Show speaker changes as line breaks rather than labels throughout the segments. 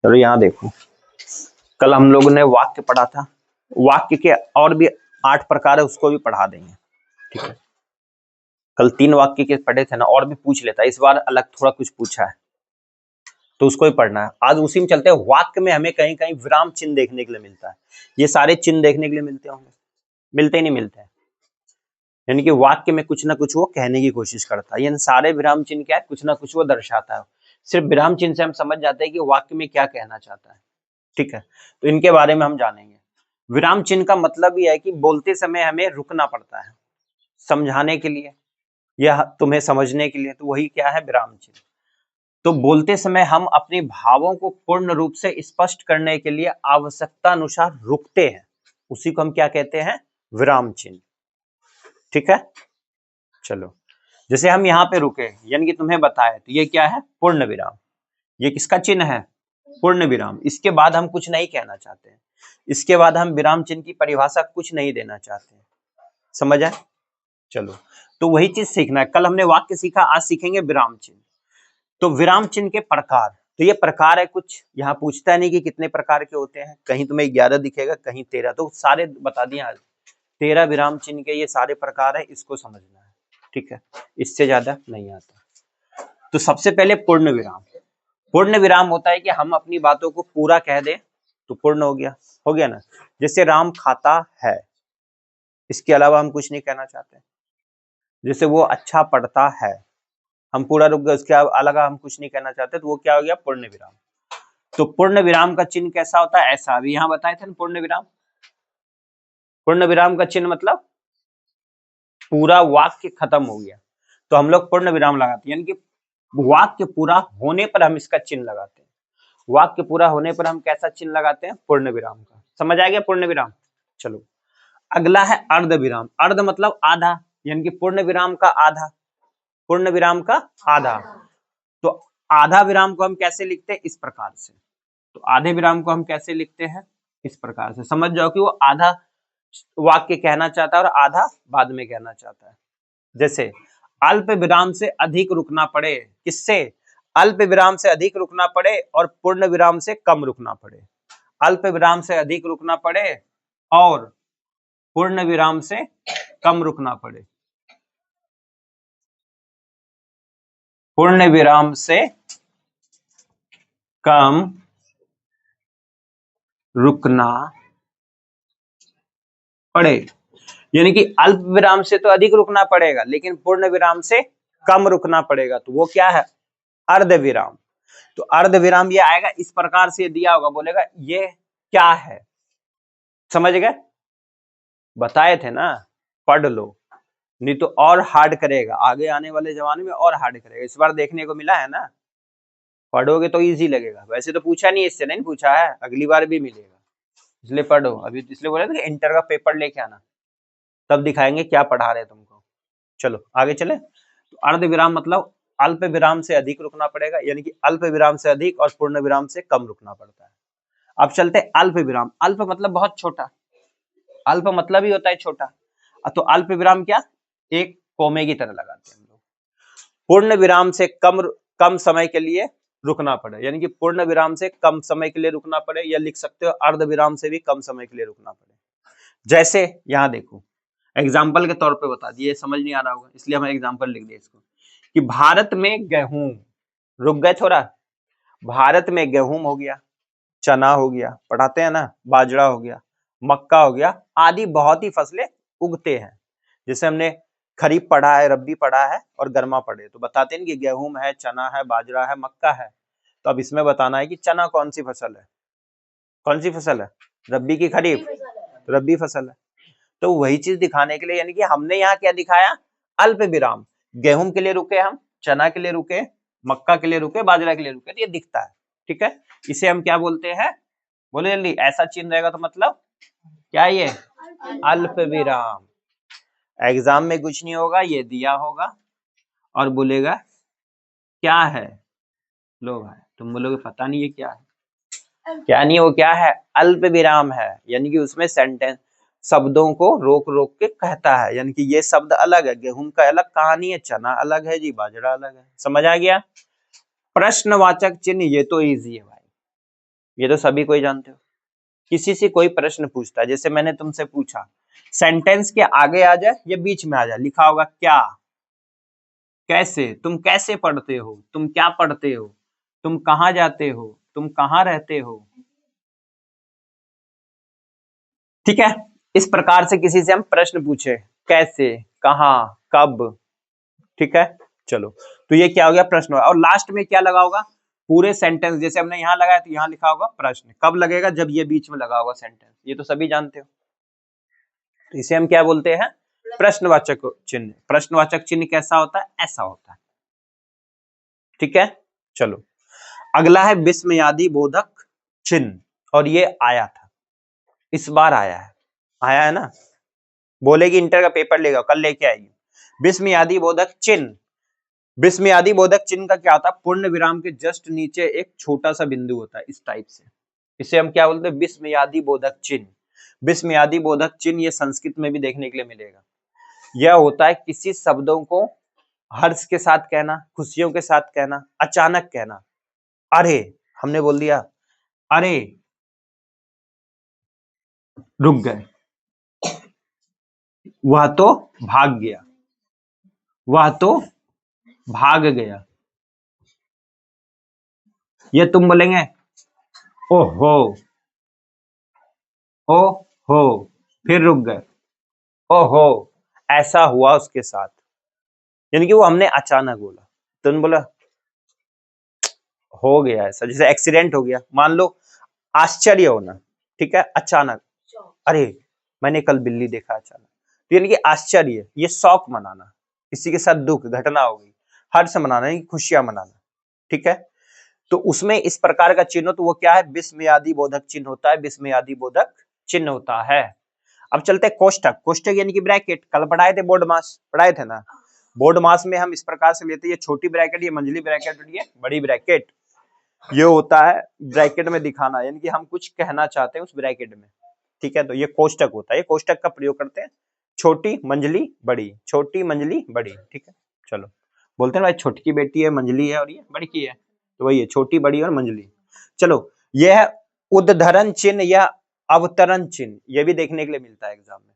चलो यहाँ देखो, कल हम लोगों ने वाक्य पढ़ा था, वाक्य के और भी 8 प्रकार है, उसको भी पढ़ा देंगे। ठीक है, कल 3 वाक्य के पढ़े थे ना, और भी पूछ लेता है, इस बार अलग थोड़ा कुछ पूछा है तो उसको ही पढ़ना है। आज उसी में चलते हैं। वाक्य में हमें कहीं कहीं विराम चिन्ह देखने के लिए मिलता है। ये सारे चिन्ह देखने के लिए मिलते होंगे, मिलते ही नहीं मिलते हैं। यानी कि वाक्य में कुछ ना कुछ वो कहने की कोशिश करता है। यानी सारे विराम चिन्ह क्या है, कुछ ना कुछ वो दर्शाता है। सिर्फ विराम चिन्ह से हम समझ जाते हैं कि वाक्य में क्या कहना चाहता है। ठीक है, तो इनके बारे में हम जानेंगे। विराम चिन्ह का मतलब यह है कि बोलते समय हमें रुकना पड़ता है, समझाने के लिए या तुम्हें समझने के लिए, तो वही क्या है, विराम चिन्ह। तो बोलते समय हम अपने भावों को पूर्ण रूप से स्पष्ट करने के लिए आवश्यकता अनुसार रुकते हैं, उसी को हम क्या कहते हैं, विराम चिन्ह। ठीक है, चलो जैसे हम यहाँ पे रुके, यानी कि तुम्हें बताया, तो ये क्या है, पूर्ण विराम। ये किसका चिन्ह है, पूर्ण विराम। इसके बाद हम कुछ नहीं कहना चाहते हैं, इसके बाद हम विराम चिन्ह की परिभाषा कुछ नहीं देना चाहते हैं। समझ आए? चलो, तो वही चीज सीखना है। कल हमने वाक्य सीखा, आज सीखेंगे विराम चिन्ह। तो विराम चिन्ह के प्रकार, तो ये प्रकार है कुछ, यहाँ पूछता नहीं कि कितने प्रकार के होते हैं, कहीं तुम्हें 11 दिखेगा, कहीं 13, तो सारे बता दिए आज। 13 विराम चिन्ह के ये सारे प्रकार है, इसको समझना है। ठीक है, इससे ज्यादा नहीं आता। तो सबसे पहले पूर्ण विराम। पूर्ण विराम होता है कि हम अपनी बातों को पूरा कह दें तो पूर्ण हो गया ना। जैसे राम खाता है, इसके अलावा हम कुछ नहीं कहना चाहते। जैसे वो अच्छा पढ़ता है, हम पूरा रुक गए, उसके अलावा हम कुछ नहीं कहना चाहते, तो वो क्या हो गया, पूर्ण विराम। तो पूर्ण विराम का चिन्ह कैसा होता है, ऐसा अभी यहाँ बताए थे ना। पूर्ण विराम, पूर्ण विराम का चिन्ह मतलब पूरा वाक्य खत्म हो गया तो हम लोग पूर्ण विराम लगाते हैं, यानी कि वाक्य पूरा होने पर हम इसका चिन्ह लगाते हैं। वाक्य पूरा होने पर हम कैसा चिन्ह लगाते हैं, पूर्ण विराम का। समझ आ गया पूर्ण विराम। चलो, अगला है अर्ध विराम। अर्ध मतलब आधा, यानी कि पूर्ण विराम का आधा, पूर्ण विराम का आधा। तो आधा विराम को हम कैसे लिखते हैं, इस प्रकार से। तो आधे विराम को हम कैसे लिखते हैं, इस प्रकार से। समझ जाओ कि वो आधा वाक्य कहना चाहता है और आधा बाद में कहना चाहता है। जैसे अल्प विराम से अधिक रुकना पड़े, किससे, अल्प विराम से अधिक रुकना पड़े और पूर्ण विराम से कम रुकना पड़े। अल्प विराम से अधिक रुकना पड़े और पूर्ण विराम से कम रुकना पड़े। पूर्ण विराम से कम रुकना पड़े, यानी कि अल्प विराम से तो अधिक रुकना पड़ेगा, लेकिन पूर्ण विराम से कम रुकना पड़ेगा, तो वो क्या है, अर्ध विराम। तो अर्ध विराम ये आएगा इस प्रकार से दिया होगा, बोलेगा ये क्या है। समझ गए, बताए थे ना, पढ़ लो, नहीं तो और हार्ड करेगा, आगे आने वाले जमाने में और हार्ड करेगा। इस बार देखने को मिला है ना, पढ़ोगे तो इजी लगेगा। वैसे तो पूछा नहीं, इससे नहीं पूछा है, अगली बार भी मिलेगा, इसलिए पढ़ो। अभी इसलिए बोले थे कि इंटर का पेपर लेके आना, तब दिखाएंगे क्या पढ़ा रहे तुमको। चलो आगे चले। तो अर्ध विराम मतलब अल्प विराम से अधिक रुकना पड़ेगा, यानी कि अल्प विराम से अधिक और पूर्ण विराम से कम रुकना पड़ता है। अब चलते अल्प विराम। अल्प मतलब बहुत छोटा, अल्प मतलब ही होता है छोटा। तो अल्प विराम क्या, एक कोमे की तरह लगाते हैं हम लोग। पूर्ण विराम से कम समय के लिए रुकना पड़े, यानी कि पूर्ण विराम से कम समय के लिए रुकना पड़े, या लिख सकते हो अर्ध विराम से भी कम समय के लिए रुकना पड़े। जैसे यहाँ देखो, एग्जाम्पल के तौर पे बता दिए, समझ नहीं आ रहा होगा इसलिए हम एग्जाम्पल लिख दिए इसको, कि भारत में गेहूं, रुक गए थोड़ा, भारत में गेहूं हो गया, चना हो गया, पढ़ाते हैं ना, बाजरा हो गया, मक्का हो गया, आदि बहुत ही फसलें उगते हैं। जैसे हमने खरीफ पढ़ा है, रब्बी पढ़ा है और गर्मा पढ़े, तो बताते हैं कि गेहूं है, चना है, बाजरा है, मक्का है। तो अब इसमें बताना है कि चना कौन सी फसल है, कौन सी फसल है, रब्बी की खरीफ, रब्बी फसल है। तो वही चीज दिखाने के लिए, यानी कि हमने यहाँ क्या दिखाया, अल्प विराम। गेहूं के लिए रुके हम, चना के लिए रुके, मक्का के लिए रुके, बाजरा के लिए रुके, तो ये दिखता है। ठीक है, इसे हम क्या बोलते हैं, बोले जल्दी, ऐसा चिन्ह रहेगा तो मतलब क्या, ये अल्प विराम। एग्जाम में कुछ नहीं होगा, ये दिया होगा और बोलेगा क्या है, लो भाई तुम बोलोगे पता नहीं ये क्या है, क्या नहीं, वो क्या है, अल्प विराम है। यानी कि उसमें सेंटेंस शब्दों को रोक रोक के कहता है, यानी कि ये शब्द अलग है, गेहूं का अलग कहानी है, चना अलग है जी, बाजरा अलग है। समझ आ गया। प्रश्नवाचक चिन्ह, ये तो इजी है भाई, ये तो सभी कोई जानते हो। किसी से कोई प्रश्न पूछता है, जैसे मैंने तुमसे पूछा, सेंटेंस के आगे आ जाए या बीच में आ जाए, लिखा होगा क्या, कैसे, तुम कैसे पढ़ते हो, तुम क्या पढ़ते हो, तुम कहाँ जाते हो, तुम कहाँ रहते हो। ठीक है, इस प्रकार से किसी से हम प्रश्न पूछे, कैसे, कहाँ, कब। ठीक है, चलो, तो ये क्या हो गया, प्रश्न। और लास्ट में क्या लगा होगा, पूरे सेंटेंस, जैसे हमने यहां लगाया तो यहां लिखा होगा प्रश्न, कब लगेगा, जब ये बीच में लगा होगा सेंटेंस। ये तो सभी जानते हो। तो इसे हम क्या बोलते हैं, प्रश्नवाचक चिन्ह। प्रश्नवाचक चिन्ह कैसा होता है, ऐसा होता है। ठीक है, चलो, अगला है विस्मयादि बोधक चिन्ह, और ये आया था, इस बार आया है ना, बोलेगी इंटर का पेपर लेगा, कल लेके आएगी। विस्मयादि बोधक चिन्ह, विस्मयादि बोधक चिन्ह का क्या होता है, पूर्ण विराम के जस्ट नीचे एक छोटा सा बिंदु होता है, इस टाइप से, इसे हम क्या बोलते हैं, विस्मयादि बोधक चिन्ह। विस्मयादि बोधक चिन्ह ये संस्कृत में भी देखने के लिए मिलेगा। यह होता है किसी शब्दों को हर्ष के साथ कहना, खुशियों के साथ कहना, अचानक कहना। अरे, हमने बोल दिया अरे, रुक गए, वह तो भाग गया, वह तो भाग गया। ये तुम बोलेंगे ओहो, ओहो, फिर रुक गए, ओहो, ऐसा हुआ उसके साथ, यानी कि वो हमने अचानक बोला, तुमने बोला हो गया ऐसा, जैसे एक्सीडेंट हो गया, मान लो आश्चर्य होना, ठीक है, अचानक, अरे मैंने कल बिल्ली देखा अचानक, तो यानी कि आश्चर्य, ये शौक मनाना, किसी के साथ दुख घटना हो गई, हर्ष मनाना, यानी खुशियां मनाना। ठीक है, तो उसमें इस प्रकार का चिन्ह, तो वो क्या है, विस्मयादि बोधक चिन्ह होता है, विस्मयादि बोधक चिन्ह होता है। अब चलते हैं कोष्टक। कोष्टक यानी कि ब्रैकेट, कल पढ़ाए थे, बोर्ड मास पढ़ाए थे ना। बोर्ड मास में हम इस प्रकार से लेते हैं, ये छोटी ब्रैकेट, ये मंझली ब्रैकेट, ये बड़ी ब्रैकेट। ये होता है ब्रैकेट में दिखाना, यानी कि हम कुछ कहना चाहते हैं उस ब्रैकेट में। ठीक है, तो ये कोष्टक होता है, ये कोष्टक का प्रयोग करते हैं, छोटी मंझली बड़ी, छोटी मंझली बड़ी। ठीक है, चलो, बोलते हैं भाई छोटी की बेटी है, मंझली है, और ये बड़ी की है, तो वही है छोटी, बड़ी और मंझली। चलो, यह है उद्धरण चिन्ह या अवतरण चिन्ह, ये भी देखने के लिए मिलता है एग्जाम में।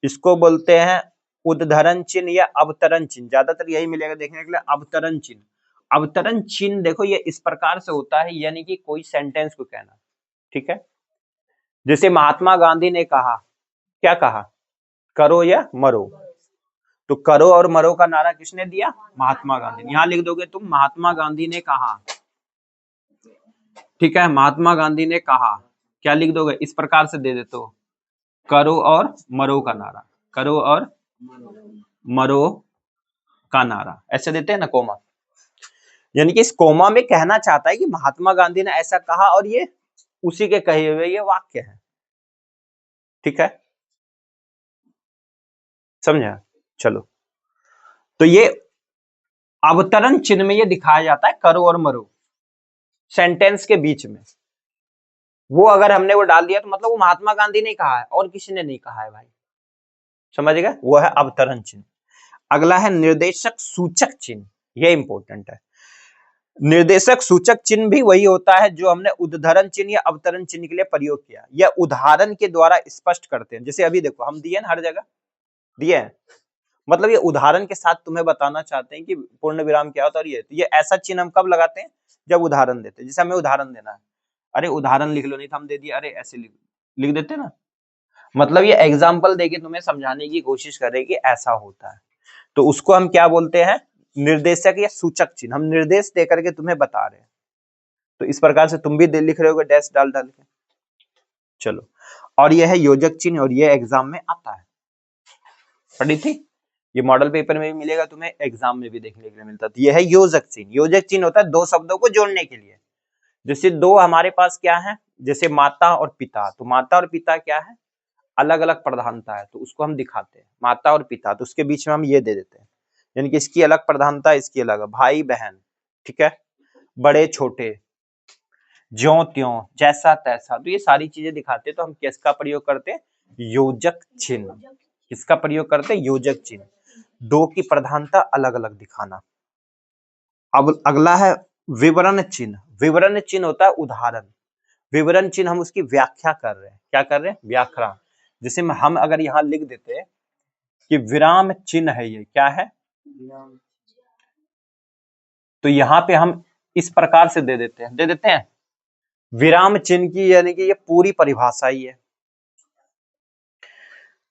इसको बोलते हैं उद्धरण चिन्ह या अवतरण चिन्ह, ज्यादातर यही मिलेगा देखने के लिए, अवतरण चिन्ह। अवतरण चिन्ह देखो, ये इस प्रकार से होता है, यानी कि कोई सेंटेंस को कहना। ठीक है, जैसे महात्मा गांधी ने कहा, क्या कहा, करो या मरो, तो करो और मरो का नारा किसने दिया, महात्मा गांधी ने। यहां लिख दोगे तुम, महात्मा गांधी ने कहा। ठीक है, महात्मा गांधी ने कहा, क्या लिख दोगे, इस प्रकार से दे देते हो, करो और मरो का नारा, करो और मरो का नारा, ऐसे देते हैं ना, कोमा, यानी कि इस कोमा में कहना चाहता है कि महात्मा गांधी ने ऐसा कहा, और ये उसी के कहे हुए ये वाक्य है। ठीक है, समझा, चलो, तो ये अवतरण चिन्ह में ये दिखाया जाता है, करो और मरो, सेंटेंस के बीच में। वो अगर हमने वो डाल दिया तो मतलब वो महात्मा गांधी ने कहा है और किसी ने नहीं कहा है भाई, समझ गए, वो है अवतरण चिन्ह। अगला है निर्देशक सूचक चिन्ह, ये इंपॉर्टेंट है। निर्देशक सूचक चिन्ह भी वही होता है जो हमने उद्धरण चिन्ह या अवतरण चिन्ह के लिए प्रयोग किया, या उदाहरण के द्वारा स्पष्ट करते हैं। जैसे अभी देखो, हम दिए ना, हर जगह दिए हैं, मतलब ये उदाहरण के साथ तुम्हें बताना चाहते हैं कि पूर्ण विराम क्या होता है। और ये, तो ये ऐसा चिन्ह हम कब लगाते हैं, जब उदाहरण देते हैं। जैसे हमें उदाहरण देना है, अरे उदाहरण लिख लो, नहीं तो हम दे दिए, अरे ऐसे लिख देते ना, मतलब ये एग्जाम्पल देके तुम्हें समझाने की कोशिश करें कि ऐसा होता है, तो उसको हम क्या बोलते हैं, निर्देशक या सूचक चिन्ह। हम निर्देश दे करके तुम्हें बता रहे हैं, तो इस प्रकार से तुम भी लिख रहे हो डैश डाल डाल के। चलो, और यह है योजक चिन्ह, और ये एग्जाम में आता है, पढ़ी थी, ये मॉडल पेपर में भी मिलेगा तुम्हें, एग्जाम में भी देखने के लिए मिलता है। तो यह है योजक चिन्ह। योजक चिन्ह होता है दो शब्दों को जोड़ने के लिए। जैसे दो हमारे पास क्या है, जैसे माता और पिता, तो माता और पिता क्या है, अलग अलग प्रधानता है, तो उसको हम दिखाते हैं, माता और पिता, तो उसके बीच में हम ये दे देते हैं, यानी कि इसकी अलग प्रधानता, इसकी अलग, भाई बहन, ठीक है, बड़े छोटे, ज्यों त्यों, जैसा तैसा, तो ये सारी चीजें दिखाते हैं। तो हम किसका प्रयोग करते हैं, योजक चिन्ह। किसका प्रयोग करते हैं, योजक चिन्ह, दो की प्रधानता अलग अलग दिखाना। अब अगला है विवरण चिन्ह। विवरण चिन्ह होता है उदाहरण, विवरण चिन्ह हम उसकी व्याख्या कर रहे हैं। क्या कर रहे हैं? व्याख्या। जैसे हम अगर यहाँ लिख देते कि विराम चिन्ह है, ये क्या है, तो यहाँ पे हम इस प्रकार से दे देते हैं विराम चिन्ह की, यानी कि ये पूरी परिभाषा ही है।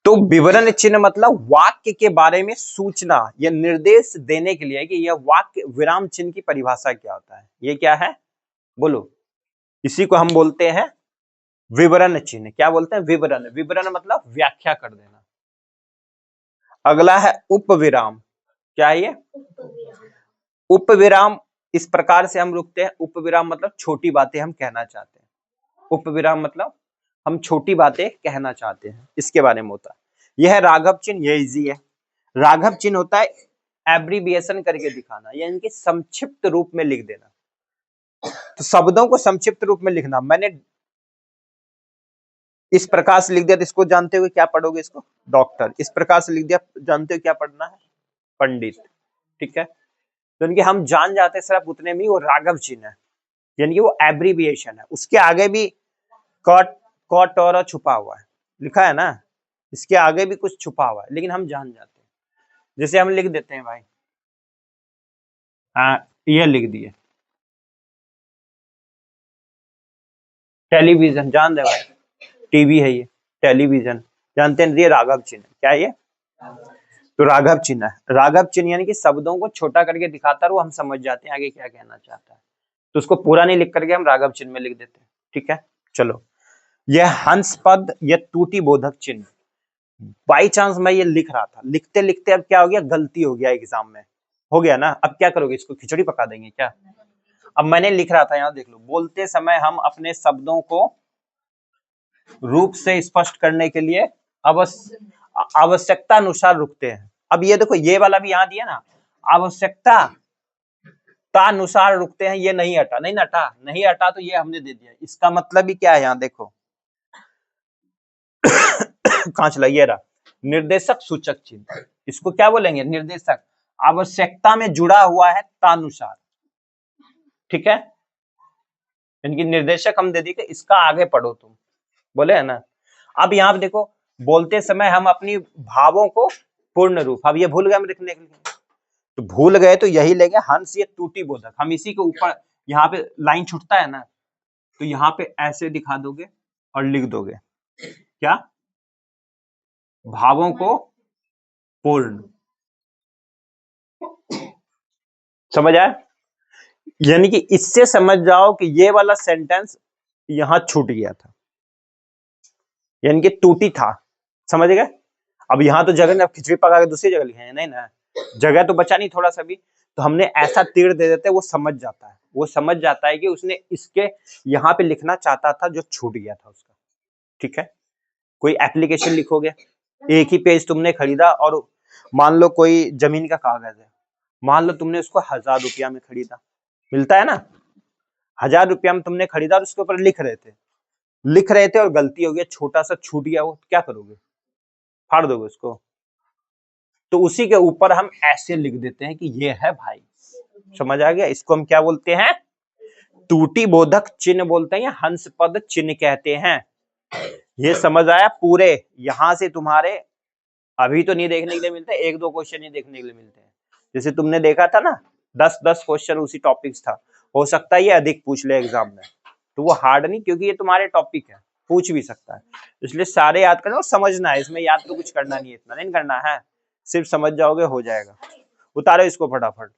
तो विवरण चिन्ह मतलब वाक्य के बारे में सूचना या निर्देश देने के लिए कि यह वाक्य, विराम चिन्ह की परिभाषा क्या होता है, ये क्या है बोलो, इसी को हम बोलते हैं विवरण चिन्ह। क्या बोलते हैं? विवरण। विवरण मतलब व्याख्या कर देना। अगला है उपविराम। क्या है ये? उपविराम। इस प्रकार से हम रुकते हैं। उपविराम मतलब छोटी बातें हम कहना चाहते हैं। उपविराम मतलब हम छोटी बातें कहना चाहते हैं, इसके बारे में होता है। यह है राघव चिन्ह, ये इजी है। राघव चिन्ह होता है एब्रीविएशन करके दिखाना, यानी कि संक्षिप्त रूप में लिख देना। तो शब्दों को संक्षिप्त रूप में लिखना, मैंने इस प्रकार से लिख दिया तो इसको जानते हुए क्या पढ़ोगे? इसको डॉक्टर। इस प्रकार से लिख दिया, जानते हो क्या पढ़ना है? पंडित। ठीक है, तो यानी कि हम जान जाते हैं सिर्फ उतने में ही वो राघव चिन्ह है, यानी कि वो एब्रीविएशन है। उसके आगे भी कट और छुपा हुआ है, लिखा है ना, इसके आगे भी कुछ छुपा हुआ है, लेकिन हम जान जाते हैं। जैसे हम लिख देते हैं भाई, ये लिख दिए टेलीविजन, जान दे भाई, टीवी है ये, टेलीविजन, जानते हैं, ये राघव चिन्ह। क्या ये? तो राघव चिन्ह है। राघव चिन्ह यानी कि शब्दों को छोटा करके दिखाता है, वो हम समझ जाते हैं आगे क्या कहना चाहता है, तो उसको पूरा नहीं लिख करके हम राघव चिन्ह में लिख देते हैं। ठीक है, चलो। यह हंस पद या त्रुटि बोधक चिन्ह। बाई चांस मैं ये लिख रहा था, लिखते लिखते अब क्या हो गया, गलती हो गया, एग्जाम में हो गया ना, अब क्या करोगे? इसको खिचड़ी पका देंगे क्या? अब मैंने लिख रहा था, यहाँ देख लो, बोलते समय हम अपने शब्दों को रूप से स्पष्ट करने के लिए आवश्यकता अनुसार रुकते हैं। अब ये देखो, ये वाला भी यहाँ दिया ना, आवश्यकता अनुसार रुकते हैं, ये नहीं हटा, नहीं हटा, नहीं हटा, तो ये हमने दे दिया। इसका मतलब ही क्या है, यहाँ देखो कहां चला, ये रहा निर्देशक सूचक चिन्ह। इसको क्या बोलेंगे? निर्देशक। आवश्यकता में जुड़ा हुआ है तानुसार। ठीक है, इनकी निर्देशक हम दे दी कि इसका आगे पढ़ो तुम, बोले है ना। अब यहाँ पे देखो, बोलते समय हम अपनी भावों को पूर्ण रूप, अब ये भूल गए हम लिखने के लिए, तो भूल गए तो यही लेंगे हंस ये त्रुटि बोधक। हम इसी के ऊपर यहाँ पे लाइन छूटता है ना, तो यहाँ पे ऐसे दिखा दोगे और लिख दोगे क्या? भावों को पूर्ण। समझ आया? यानी कि इससे समझ जाओ कि ये वाला सेंटेंस यहां छूट गया था, यानी कि टूटी था। समझ गए? अब यहाँ तो जगह अब खिचड़ी पका के दूसरी जगह लिखे हैं, नहीं ना, जगह तो बचा नहीं थोड़ा सा भी, तो हमने ऐसा तीर दे देते, वो समझ जाता है, वो समझ जाता है कि उसने इसके यहाँ पे लिखना चाहता था जो छूट गया था उसका। ठीक है, कोई एप्लीकेशन लिखोगे, एक ही पेज तुमने खरीदा, और मान लो कोई जमीन का कागज है, मान लो तुमने उसको 1000 रुपया में खरीदा, मिलता है ना, 1000 रुपया में तुमने खरीदा, और उसके ऊपर लिख रहे थे और गलती हो गया, छोटा सा छूट गया, वो क्या करोगे? फाड़ दोगे उसको। तो उसी के ऊपर हम ऐसे लिख देते हैं कि ये है भाई। समझ आ गया? इसको हम क्या बोलते हैं? त्रुटि बोधक चिन्ह बोलते हैं, या हंस पद चिन्ह कहते हैं। ये समझ आया? पूरे यहां से तुम्हारे अभी तो नहीं देखने के लिए मिलते, एक दो क्वेश्चन ही देखने के लिए मिलते हैं। जैसे तुमने देखा था ना, 10-10 क्वेश्चन उसी टॉपिक्स था, हो सकता है ये अधिक पूछ ले एग्जाम में, तो वो हार्ड नहीं, क्योंकि ये तुम्हारे टॉपिक है, पूछ भी सकता है, इसलिए सारे याद करना और समझना है। इसमें याद तो कुछ करना नहीं है, इतना नहीं करना है, सिर्फ समझ जाओगे हो जाएगा। उतारो इसको फटाफट।